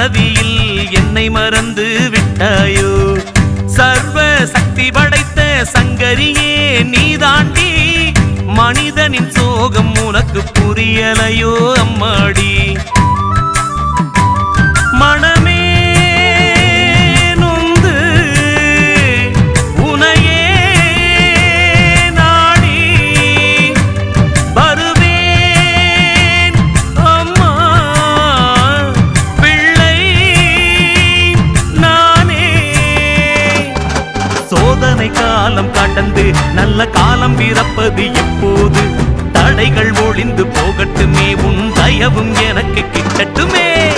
மறதியில் என்னை மறந்து விட்டாயோ சர்வ சக்தி படைத்த சங்கரியே நீதாண்டி மனிதனின் சோகம் உனக்கு புரியலையோ அம்மாடி மனமே நொந்து உனையே நாடி வருவேன் அம்மா பிள்ளை நானே சோதனை காலம் கடந்து நல்ல காலம் பிறப்பது எப்போது தடைகள் ஒளிந்து போகட்டுமே உன் தயவும் எனக்கு கிட்டட்டுமே